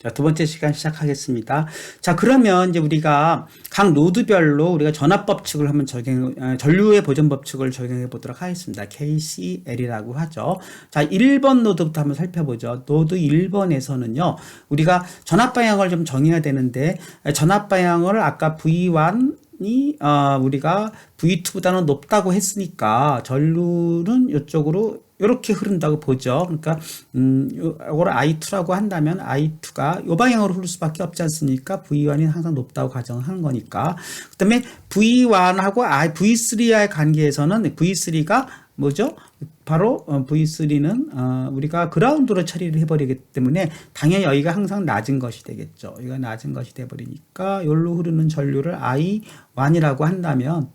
자, 두 번째 시간 시작하겠습니다. 자, 그러면 이제 우리가 각 노드별로 우리가 전압 법칙을 한번 전류의 보존 법칙을 적용해 보도록 하겠습니다. KCL이라고 하죠. 자, 1번 노드부터 한번 살펴보죠. 노드 1번에서는요, 우리가 전압 방향을 좀 정해야 되는데, 전압 방향을 아까 V1 우리가 V2보다는 높다고 했으니까 전류는 이쪽으로 이렇게 흐른다고 보죠. 그러니까 이걸 I2라고 한다면 I2가 이 방향으로 흐를 수밖에 없지 않습니까? V1이 항상 높다고 가정하는 거니까. 그다음에 V1하고 V3와의 관계에서는 V3가 뭐죠? 바로 V3는 우리가 그라운드로 처리를 해버리기 때문에 당연히 여기가 항상 낮은 것이 되겠죠. 여기가 낮은 것이 돼버리니까 여기로 흐르는 전류를 I1이라고 한다면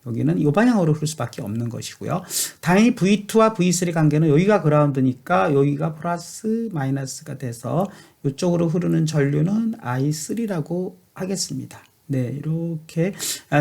여기는 이 방향으로 흐를 수밖에 없는 것이고요. 당연히 V2와 V3 관계는 여기가 그라운드니까 여기가 플러스 마이너스가 돼서 이쪽으로 흐르는 전류는 I3라고 하겠습니다. 이렇게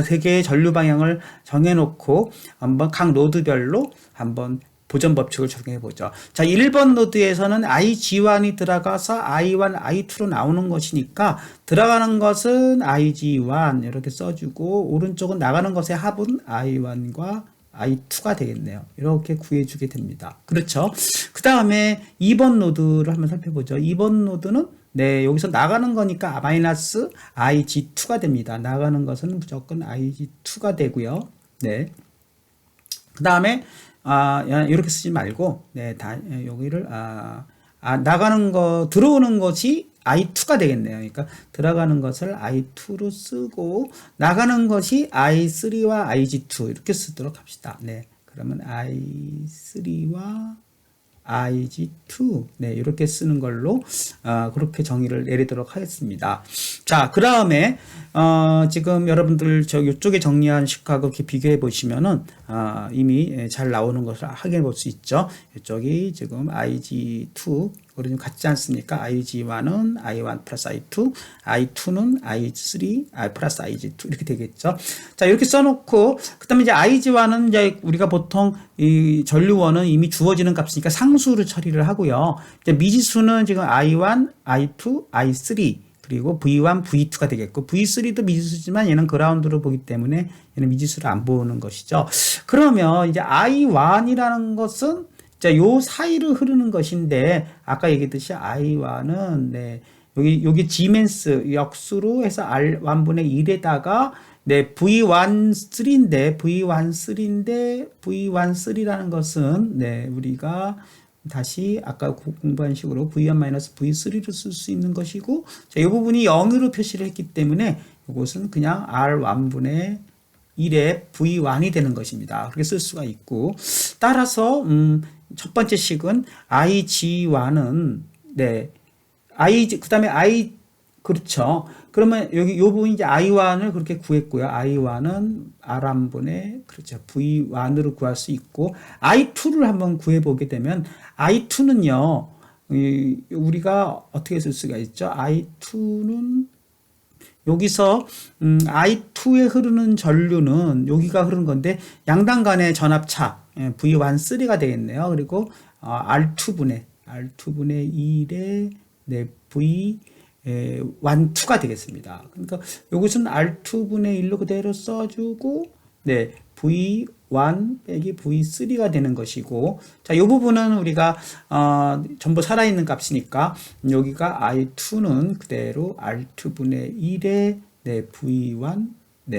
세 개의 전류 방향을 정해놓고 한번 각 노드별로 한번 보존 법칙을 적용해 보죠. 자, 1번 노드에서는 IG1이 들어가서 I1, I2로 나오는 것이니까 들어가는 것은 IG1 이렇게 써주고 오른쪽은 나가는 것의 합은 I1과 I2가 되겠네요. 이렇게 구해주게 됩니다. 그렇죠? 그 다음에 2번 노드를 한번 살펴보죠. 2번 노드는 여기서 나가는 거니까 마이너스 IG2가 됩니다. 나가는 것은 무조건 IG2가 되고요. 그 다음에 이렇게 쓰지 말고 여기를 나가는 거 들어오는 것이 I2가 되겠네요. 그러니까 들어가는 것을 I2로 쓰고 나가는 것이 I3와 IG2 이렇게 쓰도록 합시다. 그러면 I3와 IG2 이렇게 쓰는 걸로 그렇게 정의를 내리도록 하겠습니다. 자, 그 다음에 지금 여러분들 이쪽에 정리한 식하고 이렇게 비교해 보시면은 이미 잘 나오는 것을 확인해 볼 수 있죠. 이쪽이 지금 IG2 우리 좀 같지 않습니까? IG1은 I1 플러스 I2, I2는 I3 플러스 IG2 이렇게 되겠죠. 자, 이렇게 써놓고 그다음에 이제 IG1은 이제 우리가 보통 이 전류원은 이미 주어지는 값이니까 상수를 처리를 하고요. 이제 미지수는 지금 I1, I2, I3 그리고 V1, V2가 되겠고 V3도 미지수지만 얘는 그라운드로 보기 때문에 얘는 미지수를 안 보는 것이죠. 그러면 이제 I1이라는 것은 요 사이를 흐르는 것인데 아까 얘기했듯이 I1은 여기 G맨스 역수로 해서 R1분의 1에다가 V13인데 V13라는 것은 우리가 다시 아까 공부한 식으로 V1-V3로 쓸 수 있는 것이고 이 부분이 0으로 표시를 했기 때문에 이것은 그냥 R1분의 1의 V1이 되는 것입니다. 그렇게 쓸 수가 있고 따라서 첫 번째 식은 IG1은 그다음에 그렇죠. 그러면 여기 요 부분 이제 I1을 그렇게 구했고요. I1은 R1분의 그렇죠. V1으로 구할 수 있고 I2를 한번 구해 보게 되면 I2는요. 우리가 어떻게 쓸 수가 있죠? I2는 여기서 I2에 흐르는 전류는 여기가 흐르는 건데 양당 간의 전압차 V13가 되겠네요. 그리고 R2분의 1의 V12가 되겠습니다. 그러니까 이것은 R2분의 1로 그대로 써주고 V1 빼기 V3가 되는 것이고 자, 이 부분은 우리가 전부 살아있는 값이니까 여기가 I2는 그대로 R2분의 1의 V1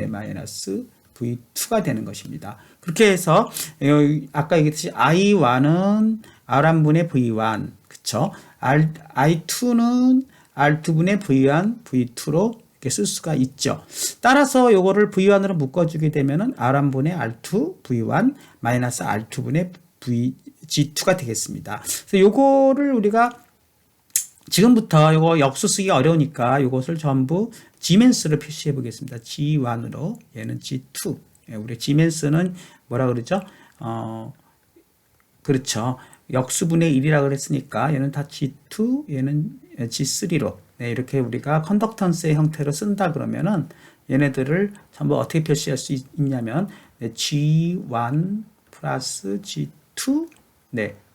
마이너스 V2가 되는 것입니다. 그렇게 해서 아까 얘기했듯이 I1은 R1분의 V1 그쵸? I2는 R2분의 V1 V2로 이렇게 쓸 수가 있죠. 따라서 요거를 V1으로 묶어주게 되면은 R1분의 R2 V1 마이너스 R2분의 G2가 되겠습니다. 그래서 요거를 우리가 지금부터 요거 역수 쓰기 어려우니까 요것을 전부 G맨스로 표시해 보겠습니다. G1으로 얘는 G2. 우리 G맨스는 뭐라 그러죠? 그렇죠. 역수분의 1이라고 그랬으니까 얘는 다 G2, 얘는 G3로 이렇게 우리가 컨덕턴스의 형태로 쓴다 그러면은 얘네들을 전부 어떻게 표시할 수 있냐면 G1 플러스 G2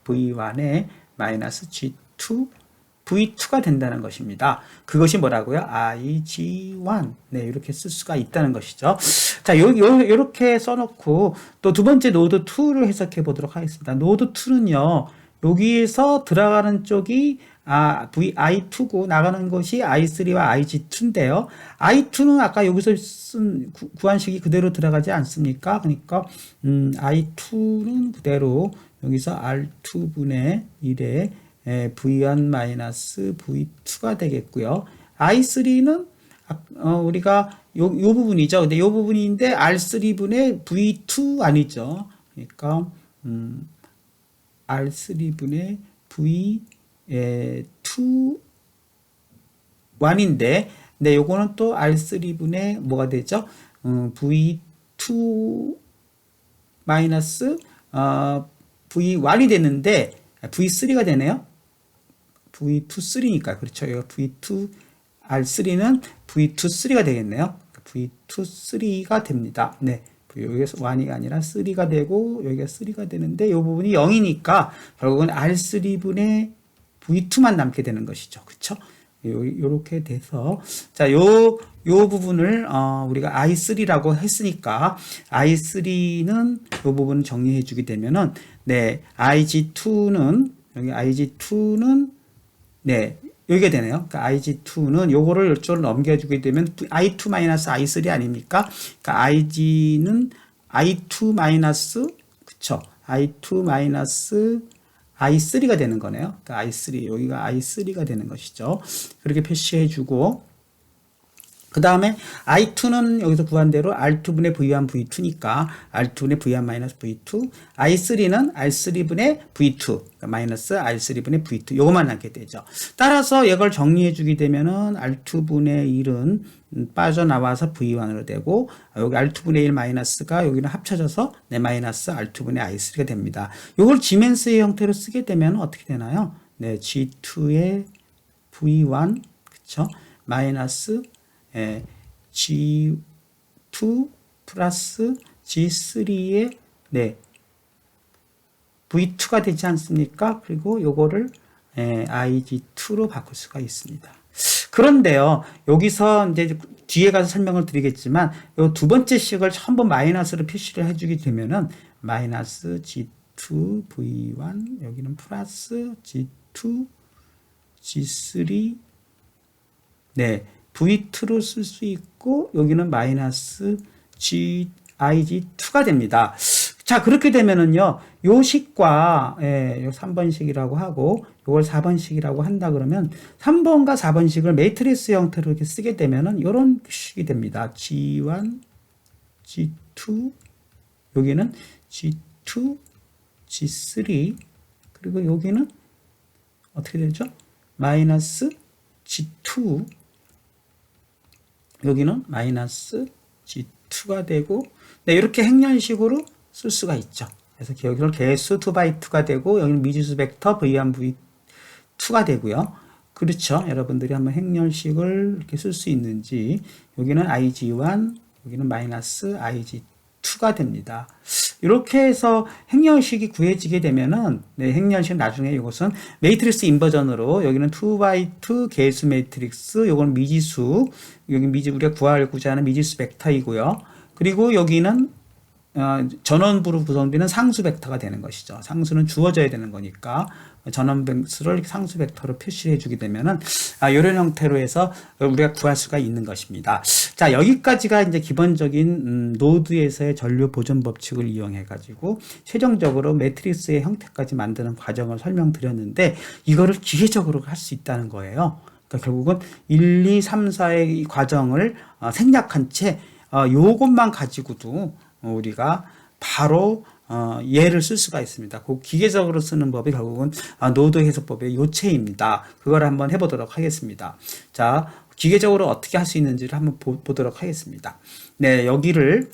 V1에 마이너스 G2 V2가 된다는 것입니다. 그것이 뭐라고요? IG1. 네, 이렇게 쓸 수가 있다는 것이죠. 자, 요렇게 써놓고 또 두 번째 노드 2를 해석해 보도록 하겠습니다. 노드 2는요, 여기에서 들어가는 쪽이 I2고 나가는 것이 I3와 IG2인데요. I2는 아까 여기서 쓴 구한식이 그대로 들어가지 않습니까? 그러니까 I2는 그대로 여기서 R2분의 1에 V1-V2가 되겠고요. I3는 우리가 요 부분이죠. 근데 요 부분인데 R3분의 V2 아니죠. 그러니까 R3분의 V2 1인데 네, 요거는 또 R3분의 뭐가 되죠? V2 마이너스 V1이 되는데 V3가 되네요. V2 3니까 그렇죠. 이거 V2 R3는 V2 3가 되겠네요. V2 3가 됩니다. 네. 여기서 1이 아니라 3가 되고 여기가 3가 되는데 이 부분이 0이니까 결국은 R3분의 V2만 남게 되는 것이죠. 그렇죠? 요렇게 돼서 자, 요 부분을 우리가 I3라고 했으니까 I3는 요 부분을 정리해 주게 되면은 네, IG2는 여기 IG2는 네, 여기가 되네요. 그러니까 IG2는 요거를 이쪽으로 넘겨주게 되면 I2-I3 아닙니까? 그러니까 IG는 I2- 그쵸? I2-I3가 되는 거네요. 그러니까 I3, 여기가 I3가 되는 것이죠. 그렇게 표시해 주고 그 다음에 I2는 여기서 구한 대로 R2분의 V1, V2니까 R2분의 V1-V2, I3는 R3분의 V2, 그러니까 마이너스 R3분의 V2, 요것만 남게 되죠. 따라서 이걸 정리해 주게 되면은 R2분의 1은 빠져나와서 V1으로 되고 여기 R2분의 1 마이너스가 여기는 합쳐져서 네, 마이너스 R2분의 I3가 됩니다. 요걸 지멘스의 형태로 쓰게 되면 어떻게 되나요? 네, G2의 V1, 그쵸? 마이너스 G2 플러스 G3의 네, V2가 되지 않습니까? 그리고 요거를 IG2로 바꿀 수가 있습니다. 그런데요, 여기서 이제 뒤에 가서 설명을 드리겠지만, 요 두 번째 식을 한번 마이너스로 표시를 해주게 되면은, 마이너스 G2 V1, 여기는 플러스 G2 G3, 네, V2로 쓸 수 있고 여기는 마이너스 IG2가 됩니다. 자, 그렇게 되면은요, 요 식과 요 3번식이라고 하고 요걸 4번식이라고 한다 그러면 3번과 4번식을 매트리스 형태로 이렇게 쓰게 되면은 요런 식이 됩니다. G1, G2, 여기는 G2, G3, 그리고 여기는 어떻게 되죠? 마이너스 G2, 여기는 마이너스 G2가 되고, 네, 이렇게 행렬식으로 쓸 수가 있죠. 그래서 여기는 개수 2x2가 되고, 여기는 미지수 벡터 V1, V2가 되고요. 그렇죠. 여러분들이 한번 행렬식을 이렇게 쓸 수 있는지, 여기는 IG1, 여기는 마이너스 IG2가 됩니다. 이렇게 해서 행렬식이 구해지게 되면은, 네, 행렬식 나중에 이것은 매트릭스 인버전으로, 여기는 2x2 개수 매트릭스, 요건 미지수, 여기 우리가 구하고자 하는 미지수 벡터이고요. 그리고 여기는 전원부로 구성되는 상수 벡터가 되는 것이죠. 상수는 주어져야 되는 거니까 전원 배수를 상수 벡터로 표시해 주게 되면은 이런 형태로 해서 우리가 구할 수가 있는 것입니다. 자, 여기까지가 이제 기본적인 노드에서의 전류 보존 법칙을 이용해 가지고 최종적으로 매트리스의 형태까지 만드는 과정을 설명드렸는데 이거를 기계적으로 할 수 있다는 거예요. 그러니까 결국은 1, 2, 3, 4의 이 과정을 생략한 채 요것만 가지고도 우리가 바로 예를 쓸 수가 있습니다. 그 기계적으로 쓰는 법이 결국은 노드 해석법의 요체입니다. 그걸 한번 해보도록 하겠습니다. 자, 기계적으로 어떻게 할 수 있는지를 한번 보도록 하겠습니다. 네, 여기를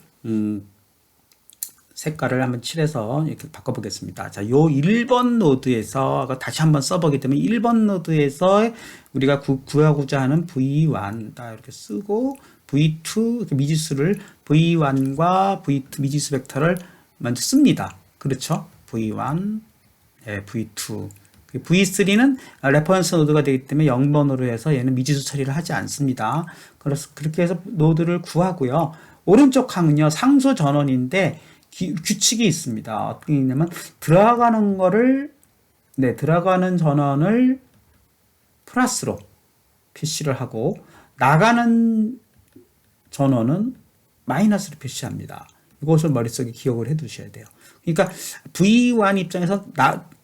색깔을 한번 칠해서 이렇게 바꿔보겠습니다. 자, 요 1번 노드에서 다시 한번 써보게 되면 1번 노드에서 우리가 구하고자 하는 V1 딱 이렇게 쓰고 V2 이렇게 미지수를 V1과 V2 미지수 벡터를 먼저 씁니다. 그렇죠? V1, V2 V3는 레퍼런스 노드가 되기 때문에 0번으로 해서 얘는 미지수 처리를 하지 않습니다. 그래서 그렇게 해서 노드를 구하고요. 오른쪽 항은요, 상수 전원인데 규칙이 있습니다. 어떻게 있냐면 들어가는 거를 들어가는 전원을 플러스로 표시를 하고 나가는 전원은 마이너스로 표시합니다. 이것을 머릿속에 기억을 해 두셔야 돼요. 그러니까 V1 입장에서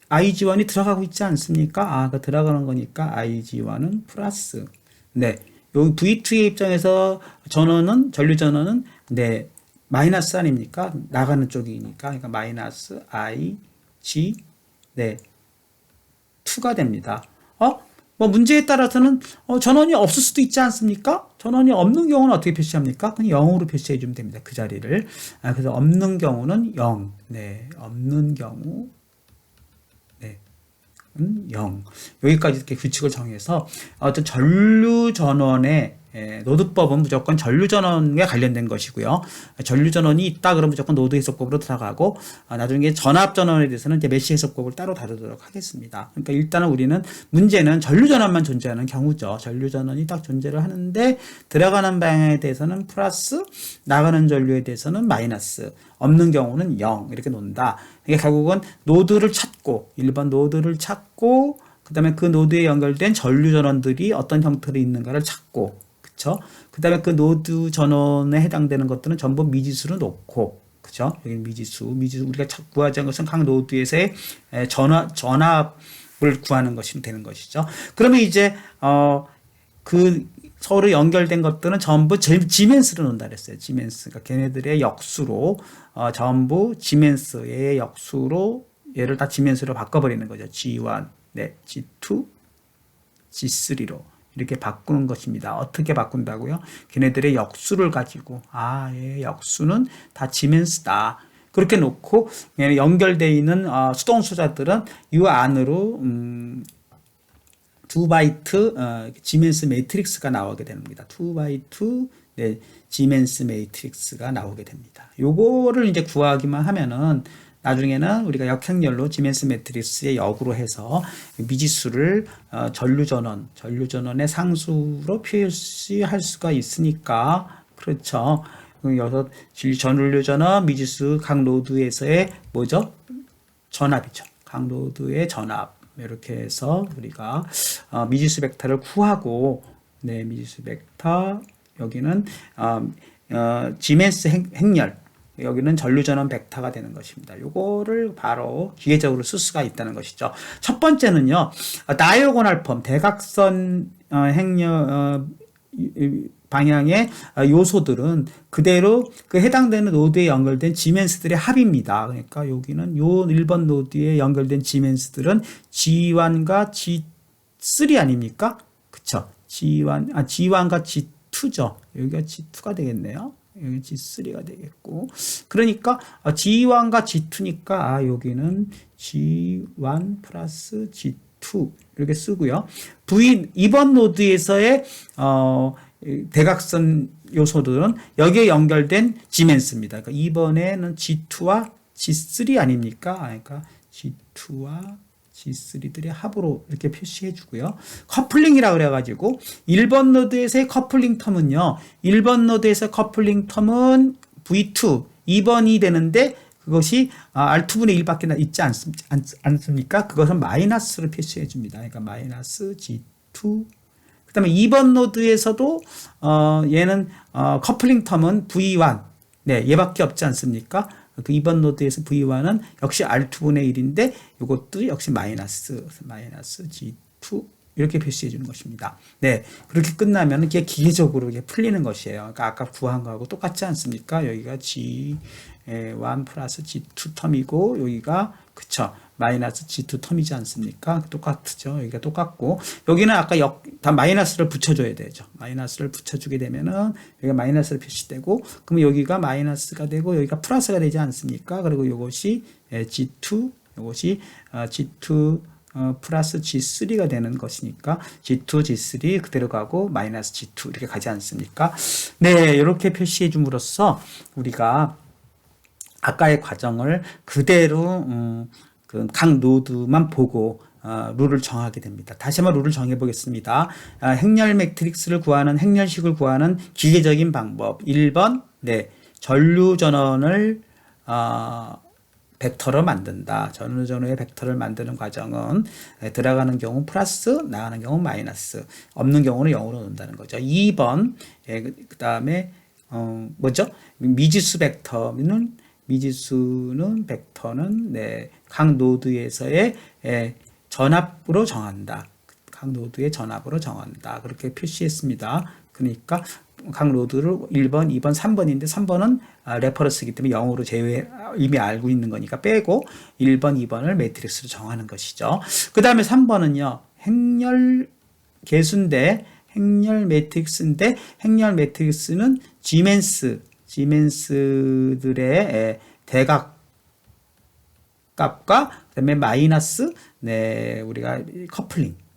IG1이 들어가고 있지 않습니까? 그 들어가는 거니까 IG1은 플러스. 네. 여기 V2의 입장에서 전류 전원은 마이너스 아닙니까? 나가는 쪽이니까. 그러니까 마이너스 IG 2가 됩니다. 문제에 따라서는 전원이 없을 수도 있지 않습니까? 전원이 없는 경우는 어떻게 표시합니까? 그냥 0으로 표시해 주면 됩니다. 그 자리를. 그래서 없는 경우는 0. 없는 경우 0. 여기까지 이렇게 규칙을 정해서 어떤 전류 전원의 노드법은 무조건 전류 전원에 관련된 것이고요. 전류 전원이 있다 그러면 무조건 노드 해석법으로 들어가고 나중에 전압 전원에 대해서는 이제 메시 해석법을 따로 다루도록 하겠습니다. 그러니까 일단은 우리는 문제는 전류 전원만 존재하는 경우죠. 전류 전원이 딱 존재를 하는데 들어가는 방향에 대해서는 플러스, 나가는 전류에 대해서는 마이너스, 없는 경우는 0 이렇게 놓는다. 그러니까 결국은 노드를 찾고 1번 노드를 찾고 그다음에 그 노드에 연결된 전류 전원들이 어떤 형태로 있는가를 찾고 그쵸? 그 다음에 그 노드 전원에 해당되는 것들은 전부 미지수로 놓고, 그쵸? 여기 미지수 우리가 구하지 않은 것은 각 노드에서의 전압을 구하는 것이 되는 것이죠. 그러면 이제, 그 서로 연결된 것들은 전부 지멘스로 놓는다 그랬어요. 지멘스. 그러니까 걔네들의 역수로, 전부 지멘스의 역수로 얘를 다 지멘스로 바꿔버리는 거죠. G1, G2, G3로. 이렇게 바꾸는 것입니다. 어떻게 바꾼다고요? 걔네들의 역수를 가지고 역수는 다 지멘스다. 그렇게 놓고 연결되어 있는 수동수자들은 이 안으로 2바이트 지멘스 매트릭스가 나오게 됩니다. 2바이트 지멘스 매트릭스가 나오게 됩니다. 요거를 이제 구하기만 하면은 나중에는 우리가 역행렬로 지멘스 매트릭스의 역으로 해서 미지수를 전류 전원의 상수로 표시할 수가 있으니까 그렇죠. 여기서 전류 전원 미지수 각 노드에서의 뭐죠? 전압이죠. 각 노드의 전압 이렇게 해서 우리가 미지수 벡터를 구하고 미지수 벡터 여기는 지멘스 행렬 여기는 전류전원 벡터가 되는 것입니다. 요거를 바로 기계적으로 쓸 수가 있다는 것이죠. 첫 번째는요, 다이아고널 폼, 대각선 행렬 방향의 요소들은 그대로 그 해당되는 노드에 연결된 지멘스들의 합입니다. 그러니까 여기는 요 1번 노드에 연결된 지멘스들은 G1과 G3 아닙니까? 그쵸? G1과 G2죠. 여기가 G2가 되겠네요. 여기 G3가 되겠고. 그러니까 G1과 G2니까 여기는 G1 플러스 G2 이렇게 쓰고요. 2번 노드에서의 대각선 요소들은 여기에 연결된 지멘스입니다. 그러니까 2번에는 G2와 G3 아닙니까? 그러니까 G2와 G3들의 합으로 이렇게 표시해 주고요. 커플링이라 그래가지고 1번 노드에서의 커플링 텀은요. 1번 노드에서 커플링 텀은 V2, 2번이 되는데 그것이 R2분의 1밖에 있지 않습니까? 그것은 마이너스로 표시해 줍니다. 그러니까 마이너스 G2. 그 다음에 2번 노드에서도 얘는 커플링 텀은 V1. 얘밖에 없지 않습니까? 그 2번 노드에서 V1은 역시 R2분의 1인데 이것도 역시 마이너스 G2 이렇게 표시해 주는 것입니다. 그렇게 끝나면 이게 기계적으로 이게 풀리는 것이에요. 그러니까 아까 구한 거하고 똑같지 않습니까? 여기가 G1 플러스 G2 텀이고 여기가 그쵸 마이너스 G2 텀이지 않습니까? 똑같죠. 여기가 똑같고 여기는 아까 다 마이너스를 붙여줘야 되죠. 마이너스를 붙여주게 되면은 여기가 마이너스를 표시되고 그러면 여기가 마이너스가 되고 여기가 플러스가 되지 않습니까? 그리고 이것이 G2 이것이 G2 플러스 G3가 되는 것이니까 G2, G3 그대로 가고 마이너스 G2 이렇게 가지 않습니까? 이렇게 표시해 줌으로써 우리가 아까의 과정을 그대로 그 각 노드만 보고 룰을 정하게 됩니다. 다시 한번 룰을 정해 보겠습니다. 행렬 매트릭스를 구하는 행렬식을 구하는 기계적인 방법. 1번 네, 전류 전원을 벡터로 만든다. 전류 전후의 벡터를 만드는 과정은 들어가는 경우 플러스, 나가는 경우 마이너스, 없는 경우는 0으로 놓는다는 거죠. 2번 그 다음에 뭐죠? 미지수 벡터는 벡터는 네, 각 노드에서의 전압으로 정한다. 각 노드의 전압으로 정한다. 그렇게 표시했습니다. 그러니까 각 노드를 1번, 2번, 3번인데 3번은 레퍼런스이기 때문에 0으로 제외 이미 알고 있는 거니까 빼고 1번, 2번을 매트릭스로 정하는 것이죠. 그 다음에 3번은요. 행렬 개수인데 행렬 매트릭스인데 행렬 매트릭스는 지멘스들의 대각 값과 그다음에 마이너스 네, 우리가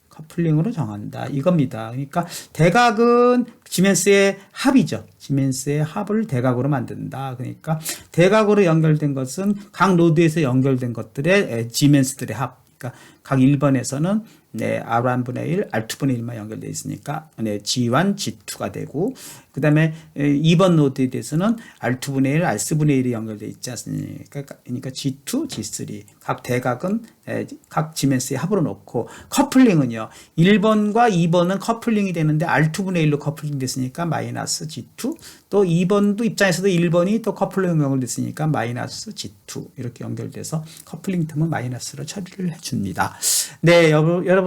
커플링으로 정한다. 이겁니다. 그러니까 대각은 지멘스의 합이죠. 지멘스의 합을 대각으로 만든다. 그러니까 대각으로 연결된 것은 각 노드에서 연결된 것들의 지멘스들의 합. 그러니까 각 1번에서는 네, R1분의 1, R2분의 1만 연결되어 있으니까 네, G1, G2가 되고 그 다음에 2번 노드에 대해서는 R2분의 1, R3분의 1이 연결되어 있지 않습니까? 그러니까 G2, G3 각 대각은 각 지멘스의 합으로 놓고 커플링은요. 1번과 2번은 커플링이 되는데 R2분의 1로 커플링 됐으니까 마이너스 G2 또 2번도 입장에서도 1번이 또 커플링 연결됐으니까 마이너스 G2 이렇게 연결돼서 커플링 틈은 마이너스로 처리를 해줍니다. 네, 여러분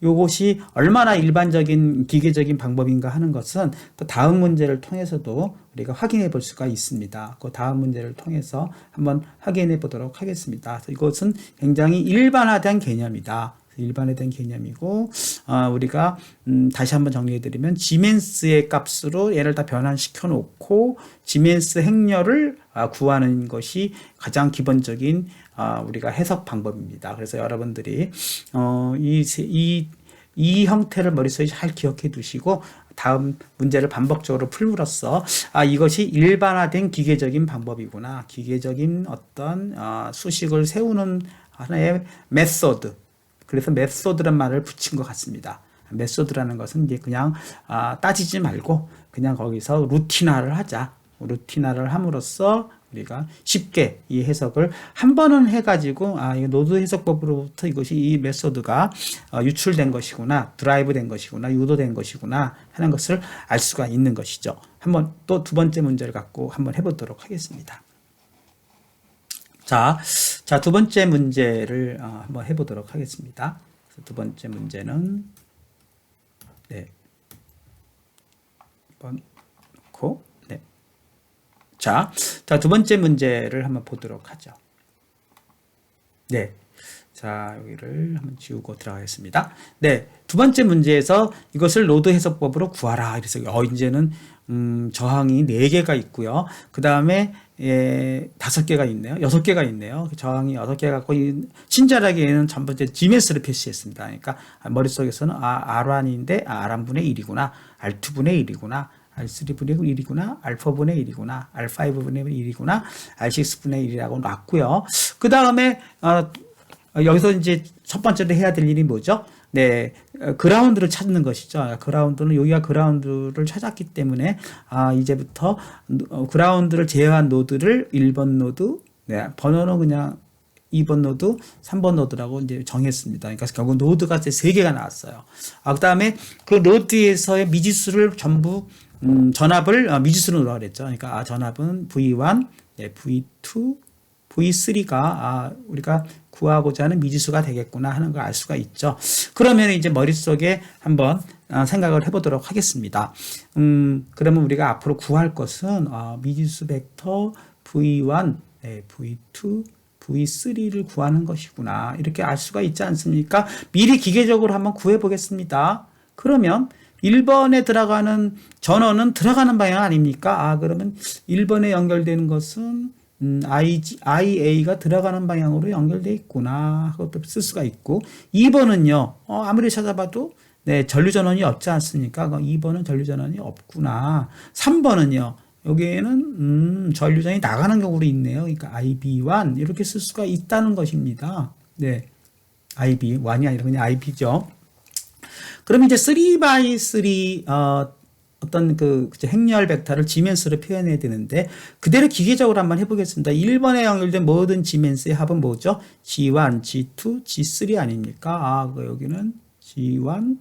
이것이 얼마나 일반적인 기계적인 방법인가 하는 것은 또 다음 문제를 통해서도 우리가 확인해 볼 수가 있습니다. 그 다음 문제를 통해서 한번 확인해 보도록 하겠습니다. 이것은 굉장히 일반화된 개념이다. 일반화된 개념이고 우리가 다시 한번 정리해 드리면 지멘스의 값으로 얘를 다 변환시켜 놓고 지멘스 행렬을 구하는 것이 가장 기본적인 우리가 해석 방법입니다. 그래서 여러분들이 이 형태를 머릿속에 잘 기억해 두시고 다음 문제를 반복적으로 풀므로써 이것이 일반화된 기계적인 방법이구나. 기계적인 어떤 수식을 세우는 하나의 메소드. 그래서 메소드란 말을 붙인 것 같습니다. 메소드라는 것은 이제 그냥 따지지 말고 그냥 거기서 루틴화를 하자. 루틴화를 함으로써 우리가 쉽게 이 해석을 한 번은 해가지고 이 노드 해석법으로부터 이것이 이 메소드가 유출된 것이구나, 드라이브 된 것이구나, 유도된 것이구나 하는 것을 알 수가 있는 것이죠. 한번 또 두 번째 문제를 갖고 한번 해보도록 하겠습니다. 자, 두 번째 문제를 한번 해보도록 하겠습니다. 두 번째 문제는 네, 한번 놓고 네. 자, 두 번째 문제를 한번 보도록 하죠. 네. 자, 여기를 한번 지우고 들어가겠습니다. 네. 두 번째 문제에서 이것을 노드 해석법으로 구하라. 그래서 이제는 저항이 4개가 있고요. 그 다음에 5개가 있네요. 6개가 있네요. 저항이 6개 갖고 친절하게 얘는 전부 지멘스를 표시했습니다. 그러니까 머릿속에서는 R1인데 R1분의 1이구나. R2분의 1이구나. R3분의 1이구나, 알파분의 1이구나, R5분의 1이구나, R6분의 1이라고 놨고요. 그 다음에 여기서 이제 첫 번째로 해야 될 일이 뭐죠? 네, 그라운드를 찾는 것이죠. 그라운드는 여기가 그라운드를 찾았기 때문에 이제부터 그라운드를 제외한 노드를 1번 노드, 네, 번호는 그냥 2번 노드, 3번 노드라고 이제 정했습니다. 그러니까 결국 노드가 이제 3개가 나왔어요. 그 다음에 그 노드에서의 미지수를 전부 전압을 미지수로 넣으라 그랬죠. 그러니까 전압은 V1, V2, V3가 우리가 구하고자 하는 미지수가 되겠구나 하는 걸 알 수가 있죠. 그러면 이제 머릿속에 한번 생각을 해보도록 하겠습니다. 그러면 우리가 앞으로 구할 것은 미지수 벡터 V1, V2, V3를 구하는 것이구나. 이렇게 알 수가 있지 않습니까? 미리 기계적으로 한번 구해 보겠습니다. 그러면 1번에 들어가는 전원은 들어가는 방향 아닙니까? 그러면 1번에 연결되는 것은 IA가 들어가는 방향으로 연결되어 있구나. 그것도 쓸 수가 있고 2번은요. 아무리 찾아봐도 네, 전류전원이 없지 않습니까? 2번은 전류전원이 없구나. 3번은요. 여기에는 전류전이 나가는 경우로 있네요. 그러니까 IB1 이렇게 쓸 수가 있다는 것입니다. 네. IB, 1이 아니라 그냥 IB죠. 그럼 이제 3x3 어떤 그죠? 행렬 벡터를 지멘스로 표현해야 되는데 그대로 기계적으로 한번 해보겠습니다. 1번에 연결된 모든 지멘스의 합은 뭐죠? G1, G2, G3 아닙니까? 여기는 G1,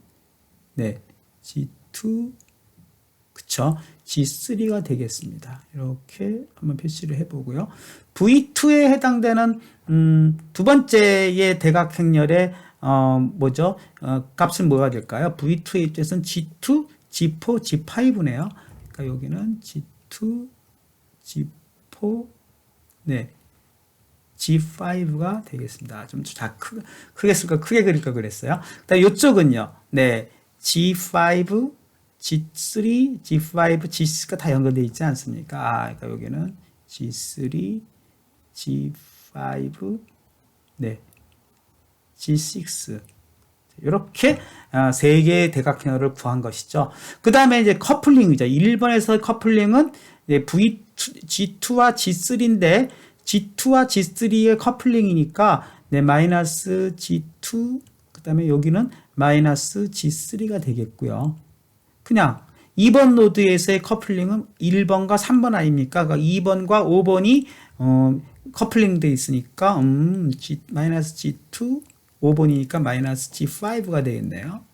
네, G2, 그쵸? G3가 되겠습니다. 이렇게 한번 표시를 해보고요. V2에 해당되는 두 번째의 대각행렬의 뭐죠? 값은 뭐가 될까요? V2의 입장에서는 G2, G4, G5네요. 그러니까 여기는 G2, G4, 네, G5가 되겠습니다. 좀 크게 쓸까, 크게 그릴까 그랬어요. 그다음 이쪽은요, 네, G5, G3, G5, G6가 다 연결되어 있지 않습니까? 그러니까 여기는 G3, G5, 네, G6. 이렇게 세 개의 대각형을 구한 것이죠. 그 다음에 이제 커플링이죠. 1번에서 커플링은 G2와 G3인데 G2와 G3의 커플링이니까 네, 마이너스 G2, 그 다음에 여기는 마이너스 G3가 되겠고요. 그냥 2번 노드에서의 커플링은 1번과 3번 아닙니까? 그러니까 2번과 5번이 커플링 돼 있으니까 마이너스 G2, 5번이니까 마이너스 G5가 되겠네요.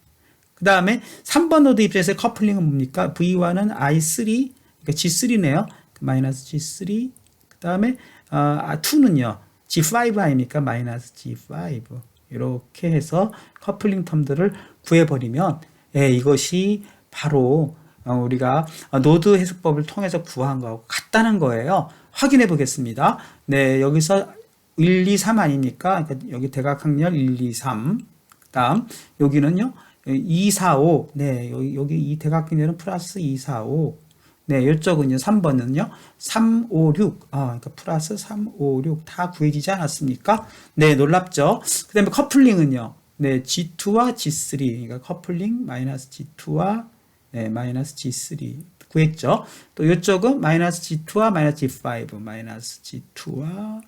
그 다음에 3번 노드 입장에서의 커플링은 뭡니까? V1은 I3, 그러니까 G3네요. 마이너스 G3. 그 다음에 2는요. G5 아닙니까? 마이너스 G5. 이렇게 해서 커플링 텀들을 구해버리면 이것이 바로 우리가 노드 해석법을 통해서 구한 거하고 같다는 거예요. 확인해 보겠습니다. 네, 여기서 1, 2, 3 아닙니까? 그러니까 여기 대각항렬 1, 2, 3. 그 다음, 여기는요, 2, 4, 5. 네, 여기 이 대각항렬은 플러스 2, 4, 5. 네, 이쪽은요, 3번은요, 3, 5, 6. 그러니까 플러스 3, 5, 6. 다 구해지지 않았습니까? 네, 놀랍죠? 그 다음에 커플링은요, 네, G2와 G3. 그러니까 커플링 마이너스 G2와 네, 마이너스 G3 구했죠. 또 이쪽은 마이너스 G2와 마이너스 G5, 마이너스 G2와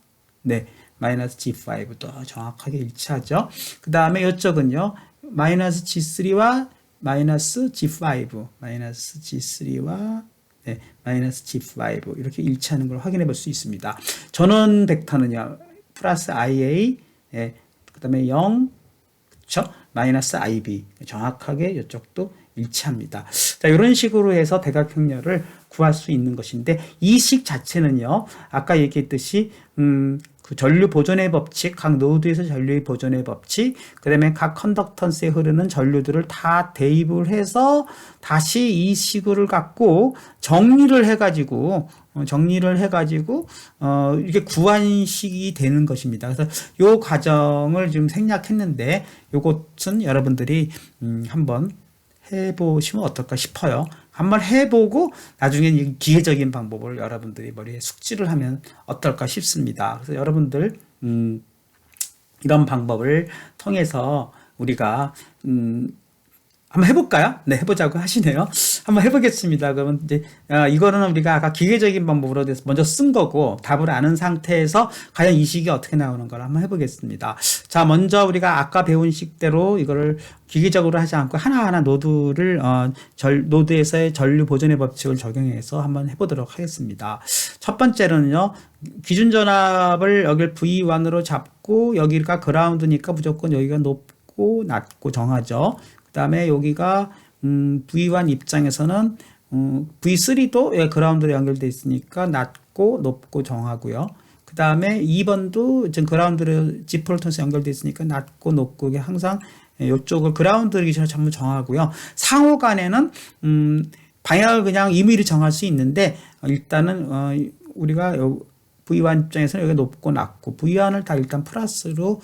네, 마이너스 G5도 정확하게 일치하죠. 그 다음에 이쪽은요, 마이너스 G3와 마이너스 G5, 마이너스 G3와 네, 마이너스 G5 이렇게 일치하는 걸 확인해 볼 수 있습니다. 전원 벡터는요, 플러스 IA, 네, 그 다음에 0, 그쵸? 마이너스 IB 정확하게 이쪽도 일치합니다. 자, 이런 식으로 해서 대각형렬을 구할 수 있는 것인데 이 식 자체는요, 아까 얘기했듯이 그 전류 보존의 법칙, 각 노드에서 전류의 보존의 법칙, 그 다음에 각 컨덕턴스에 흐르는 전류들을 다 대입을 해서 다시 이 식을 갖고 정리를 해가지고 이렇게 구한 식이 되는 것입니다. 그래서 요 과정을 지금 생략했는데 요것은 여러분들이 한번 해보시면 어떨까 싶어요. 한번 해보고 나중에 기계적인 방법을 여러분들이 머리에 숙지를 하면 어떨까 싶습니다. 그래서 여러분들 이런 방법을 통해서 우리가 한번 해볼까요? 네, 해보자고 하시네요. 한번 해보겠습니다. 그러면 이제 이거는 우리가 아까 기계적인 방법으로 먼저 쓴 거고 답을 아는 상태에서 과연 이 식이 어떻게 나오는 걸 한번 해보겠습니다. 자, 먼저 우리가 아까 배운 식대로 이거를 기계적으로 하지 않고 하나하나 노드를 노드에서의 전류 보존의 법칙을 적용해서 한번 해보도록 하겠습니다. 첫 번째로는요, 기준 전압을 여기를 V1으로 잡고 여기가 그라운드니까 무조건 여기가 높고 낮고 정하죠. 그 다음에 여기가 V1 입장에서는 V3도 그라운드로 연결되어 있으니까 낮고 높고 정하고요. 그 다음에 2번도 지금 그라운드로 G4를 통해서 연결되어 있으니까 낮고 높고 이게 항상 이쪽을 그라운드를 전부 정하고요. 상호 간에는 방향을 그냥 임의로 정할 수 있는데 일단은 우리가 V1 입장에서는 여기 높고 낮고 V1을 다 일단 플러스로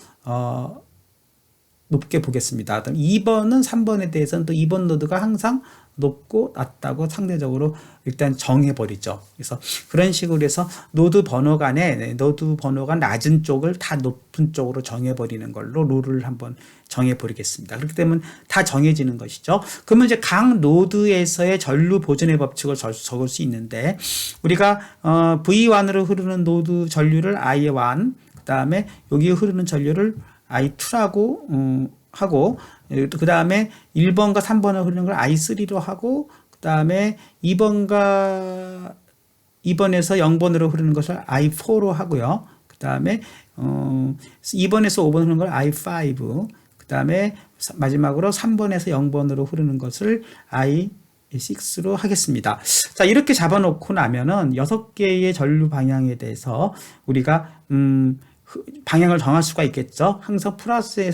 높게 보겠습니다. 2번은 3번에 대해서는 또 2번 노드가 항상 높고 낮다고 상대적으로 일단 정해버리죠. 그래서 그런 식으로 해서 노드 번호 간에 노드 번호가 낮은 쪽을 다 높은 쪽으로 정해버리는 걸로 룰을 한번 정해버리겠습니다. 그렇기 때문에 다 정해지는 것이죠. 그러면 이제 각 노드에서의 전류 보존의 법칙을 적을 수 있는데 우리가 V1으로 흐르는 노드 전류를 I1, 그 다음에 여기에 흐르는 전류를 I2라고 하고, 그 다음에 1번과 3번을 흐르는 걸 I3로 하고, 그 다음에 2번에서 0번으로 흐르는 것을 I4로 하고요. 그 다음에 2번에서 5번 흐르는 걸 I5, 그 다음에 마지막으로 3번에서 0번으로 흐르는 것을 I6로 하겠습니다. 자, 이렇게 잡아놓고 나면은 6개의 전류 방향에 대해서 우리가 방향을 정할 수가 있겠죠. 항상 플러스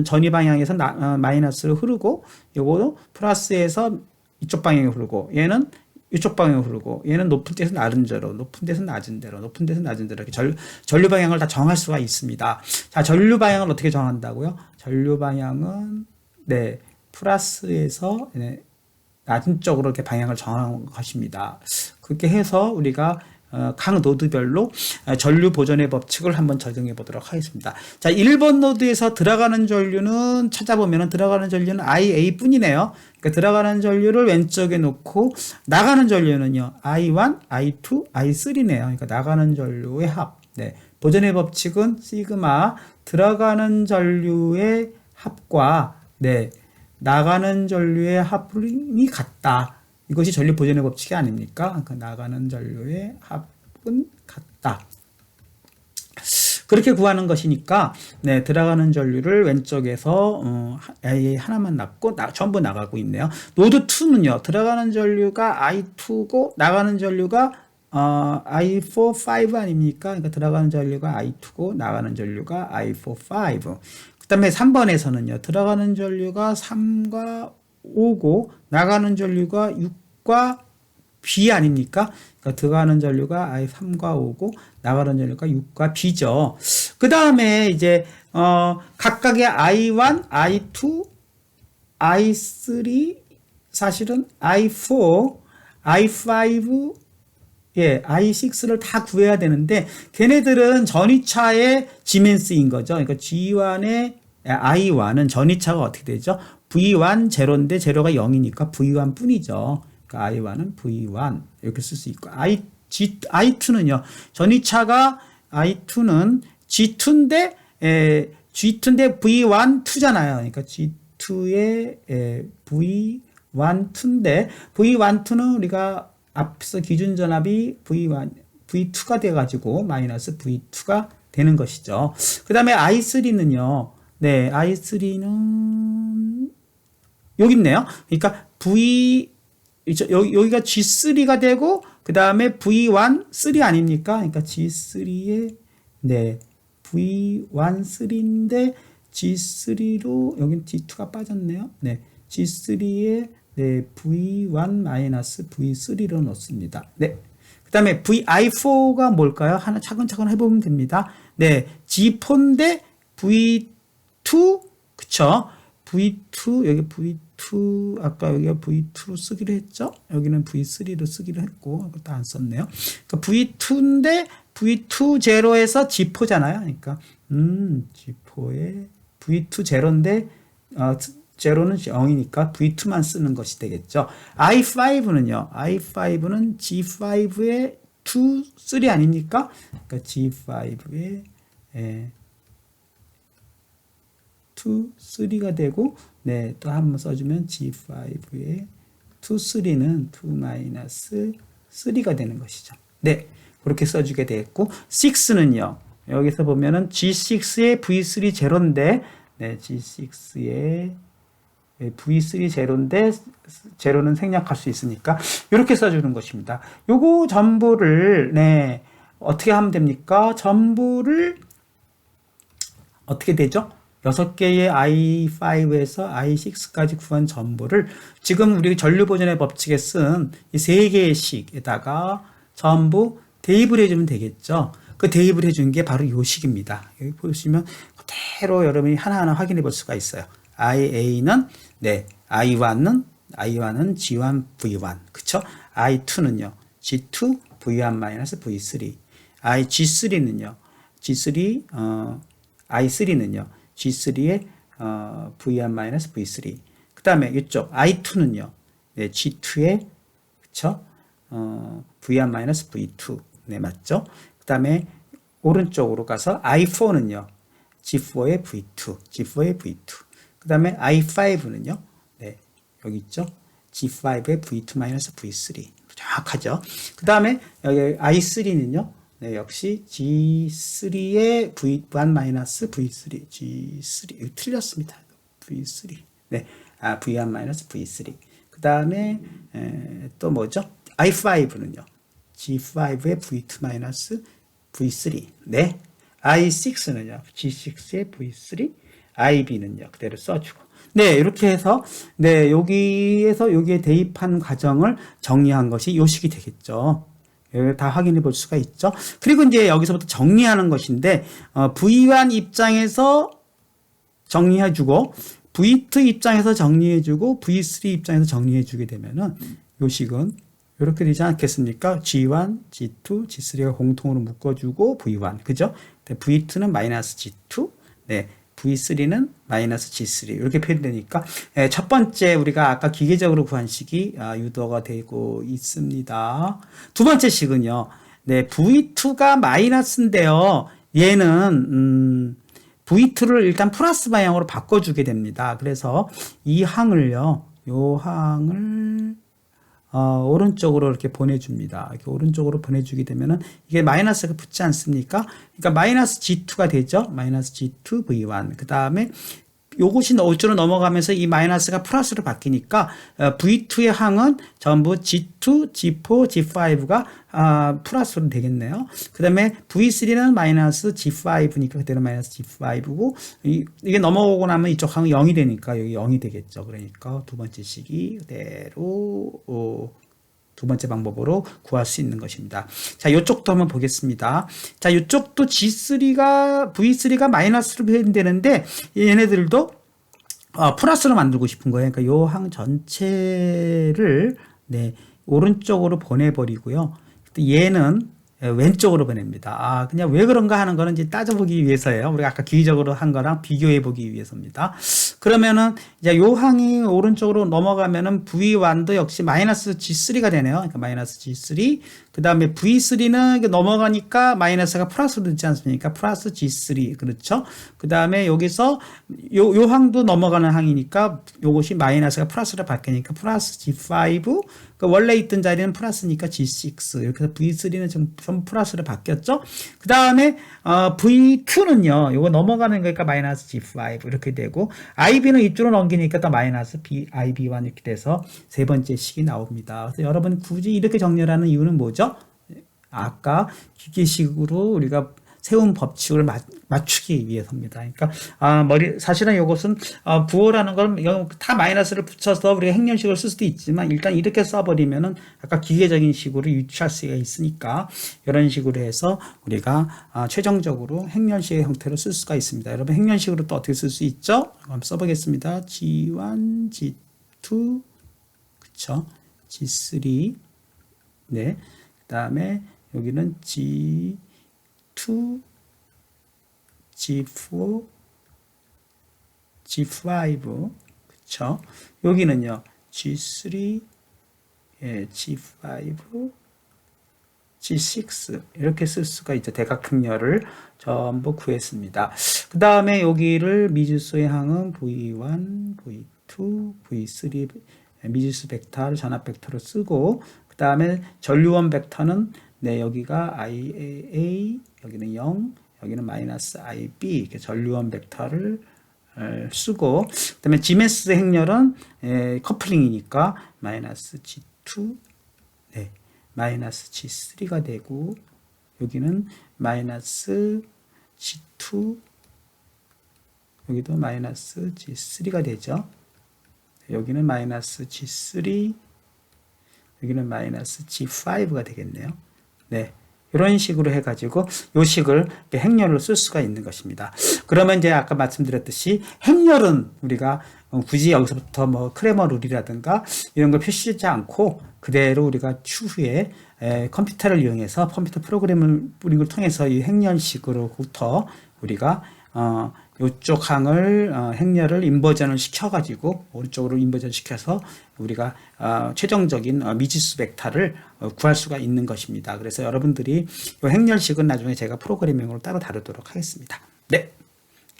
전위 방향에서 마이너스로 흐르고, 요거 플러스에서 이쪽 방향에 흐르고, 얘는 이쪽 방향으로 흐르고, 얘는 높은 데서 낮은 데로, 높은 데서 낮은 데로, 높은 데서 낮은 데로, 이렇게 전류 방향을 다 정할 수가 있습니다. 자, 전류 방향을 어떻게 정한다고요? 전류 방향은, 네, 플러스에서, 네, 낮은 쪽으로 이렇게 방향을 정한 것입니다. 그렇게 해서 우리가 각 노드별로 전류 보존의 법칙을 한번 적용해 보도록 하겠습니다. 자, 1번 노드에서 들어가는 전류는 찾아보면 들어가는 전류는 IA 뿐이네요. 그러니까 들어가는 전류를 왼쪽에 놓고 나가는 전류는요, I1, I2, I3네요. 그러니까 나가는 전류의 합. 네. 보존의 법칙은 시그마 들어가는 전류의 합과 네, 나가는 전류의 합이 같다. 이것이 전류 보존의 법칙이 아닙니까? 그러니까 나가는 전류의 합은 같다. 그렇게 구하는 것이니까, 네, 들어가는 전류를 왼쪽에서 A 하나만 남고 전부 나가고 있네요. 노드 2는요, 들어가는 전류가 I2고 나가는 전류가 I4, 5 아닙니까? 그러니까 들어가는 전류가 I2고 나가는 전류가 I4, 5. 그 다음에 3번에서는요, 들어가는 전류가 3과 5고 나가는 전류가 6과 B 아닙니까? 그러니까 들어가는 전류가 I3과 5고 나가는 전류가 6과 B죠. 그 다음에 이제 각각의 I1, I2, I3, 사실은 I4, I5, 예, I6를 다 구해야 되는데 걔네들은 전위차의 지멘스인 거죠. 그러니까 G1의 I1은 전위차가 어떻게 되죠? V1 제로인데 제로가 0이니까 V1 뿐이죠. 그러니까 I1은 V1 이렇게 쓸 수 있고 I2는요. 전위차가 I2는 G2인데 G2인데 V1 2잖아요. 그러니까 G2의 V1 2인데 V1 2는 우리가 앞서 기준 전압이 V2가 돼가지고 마이너스 V2가 되는 것이죠. 그 다음에 I3는요. 네, I3는 여기 있네요. 그러니까 여기가 G3가 되고 그 다음에 V1, 3 아닙니까? 그러니까 G3에 네, V1, 3인데 G3로 여긴 G2가 빠졌네요. 네, G3에 네, V1 마이너스 V3로 놓습니다. 네. 그 다음에 I4가 뭘까요? 하나 차근차근 해보면 됩니다. 네. G4인데 V2, 그쵸? V2, 여기 V2, 아까 여기가 V2로 쓰기로 했죠? 여기는 V3로 쓰기로 했고, 그것도 안 썼네요. 그러니까 V2인데 V2 제로에서 G4잖아요. 그러니까, G4에 V2 제로인데, 제로는 0이니까 V2만 쓰는 것이 되겠죠. I5는요. I5는 G5의 2, 3 아닙니까? 그러니까 G5의 2, 3가 되고 네, 또 한번 써주면 G5의 2, 3는 2 마이너스 3가 되는 것이죠. 네, 그렇게 써주게 되겠고 6는요. 여기서 보면은 G6의 V3 제로인데 네, G6의 V3 제로인데 제로는 생략할 수 있으니까 이렇게 써주는 것입니다. 요거 전부를 네 어떻게 하면 됩니까? 전부를 어떻게 되죠? 6개의 I5에서 I6까지 구한 전부를 지금 우리 전류 보존의 법칙에 쓴 이 3개씩에다가 전부 대입을 해주면 되겠죠. 그 대입을 해준 게 바로 요 식입니다. 여기 보시면 그대로 여러분이 하나하나 확인해 볼 수가 있어요. IA는 네, I1은 G1 V1 그쵸? I2는요 G2 V1 V3 G3는요 I3는요 G3의 V1 V3 그 다음에 이쪽 I2는요 네, G2의 그쵸? V1 V2 네 맞죠? 그 다음에 오른쪽으로 가서 I4는요 G4의 V2, G4의 V2. 그 다음에 I5는요, 네, 여기 있죠. G5의 V2-V3. 정확하죠. 그 다음에 여기 I3는요, 네, 역시 G3의 V1-V3, G3, 이거 틀렸습니다. V3. 네, V1-V3. 그 다음에, 또 뭐죠? I5는요, G5의 V2-V3. 네. I6는요, G6의 V3, IB는요, 그대로 써주고. 네, 이렇게 해서, 네, 여기에서 여기에 대입한 과정을 정리한 것이 요식이 되겠죠. 다 확인해 볼 수가 있죠. 그리고 이제 여기서부터 정리하는 것인데, V1 입장에서 정리해주고, V2 입장에서 정리해주고, V3 입장에서 정리해주게 되면은, 요식은 이렇게 되지 않겠습니까? G1, G2, G3가 공통으로 묶어주고, V1. 그죠? V2는 마이너스 G2, 네. V3는 마이너스 G3 이렇게 표현되니까 첫 번째 우리가 아까 기계적으로 구한 식이 유도가 되고 있습니다. 두 번째 식은요. 네, V2가 마이너스인데요. 얘는 V2를 일단 플러스 방향으로 바꿔주게 됩니다. 그래서 이 항을요. 요 항을 오른쪽으로 이렇게 보내줍니다. 이렇게 오른쪽으로 보내주게 되면은 이게 마이너스가 붙지 않습니까? 그러니까 마이너스 G2가 되죠. 마이너스 G2 V1. 그 다음에 요것이 이쪽으로 넘어가면서 이 마이너스가 플러스로 바뀌니까 V2의 항은 전부 G2, G4, G5가 플러스로 되겠네요. 그 다음에 V3는 마이너스 G5니까 그대로 마이너스 G5고 이게 넘어오고 나면 이쪽 항은 0이 되니까 여기 0이 되겠죠. 그러니까 두 번째 식이 그대로 두 번째 방법으로 구할 수 있는 것입니다. 자, 요쪽도 한번 보겠습니다. 자, 요쪽도 V3가 마이너스로 표현되는데, 얘네들도, 플러스로 만들고 싶은 거예요. 그러니까 요 항 전체를, 네, 오른쪽으로 보내버리고요. 얘는 왼쪽으로 보냅니다. 그냥 왜 그런가 하는 거는 이제 따져보기 위해서예요. 우리가 아까 기계적으로 한 거랑 비교해 보기 위해서입니다. 그러면은 이제 요 항이 오른쪽으로 넘어가면은 V1도 역시 마이너스 G3가 되네요. 그러니까 마이너스 G3. 그 다음에 V3는 넘어가니까 마이너스가 플러스로 되지 않습니까? 플러스 G3. 그렇죠? 그 다음에 여기서 요 항도 넘어가는 항이니까 요것이 마이너스가 플러스로 바뀌니까 플러스 G5. 그 원래 있던 자리는 플러스니까 G6 이렇게 해서 V3는 좀 플러스로 바뀌었죠. 그 다음에 V2는요 요거 넘어가는 거니까 마이너스 G5 이렇게 되고 IB는 이쪽으로 넘기니까 또 마이너스 IB1 이렇게 돼서 세 번째 식이 나옵니다. 그래서 여러분 굳이 이렇게 정렬하는 이유는 뭐죠? 아까 기계식으로 우리가 세운 법칙을 맞추기 위해서입니다. 그러니까 사실은 이것은 부호라는 건 다 마이너스를 붙여서 우리가 행렬식을 쓸 수도 있지만 일단 이렇게 써버리면은 아까 기계적인 식으로 유추할 수가 있으니까 이런 식으로 해서 우리가 최종적으로 행렬식의 형태로 쓸 수가 있습니다. 여러분 행렬식으로 또 어떻게 쓸 수 있죠? 한번 써보겠습니다. G1, G2, 그쵸? G3, 네. 그 다음에 여기는 G2, G4, G5, 그쵸? 여기는요, G3, G5, G6, 이렇게 쓸 수가 있죠. 대각행렬을 전부 구했습니다. 그 다음에 여기를 미지수의 항은 V1, V2, V3, 미지수 벡터를 전압 벡터로 쓰고, 그 다음에 전류원 벡터는 네, 여기가 IA, 여기는 0, 여기는 마이너스 IB, 이렇게 전류원 벡터를 쓰고, 그 다음에 지메스 행렬은 커플링이니까 마이너스 G2, 네, 마이너스 G3가 되고, 여기는 마이너스 G2, 여기도 마이너스 G3가 되죠. 여기는 마이너스 G3, 여기는 마이너스 G5가 되겠네요. 네. 이런 식으로 해가지고 요 식을 행렬로 쓸 수가 있는 것입니다. 그러면 이제 아까 말씀드렸듯이 행렬은 우리가 굳이 여기서부터 뭐 크레머 룰이라든가 이런 걸 표시하지 않고 그대로 우리가 추후에 컴퓨터를 이용해서 컴퓨터 프로그램을 을 통해서 이 행렬식으로부터 우리가 요쪽 항을 행렬을 인버전을 시켜가지고 오른쪽으로 인버전 시켜서 우리가 최종적인 미지수 벡터를 구할 수가 있는 것입니다. 그래서 여러분들이 이 행렬식은 나중에 제가 프로그래밍으로 따로 다루도록 하겠습니다. 네,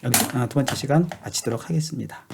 여기서 두 번째 시간 마치도록 하겠습니다.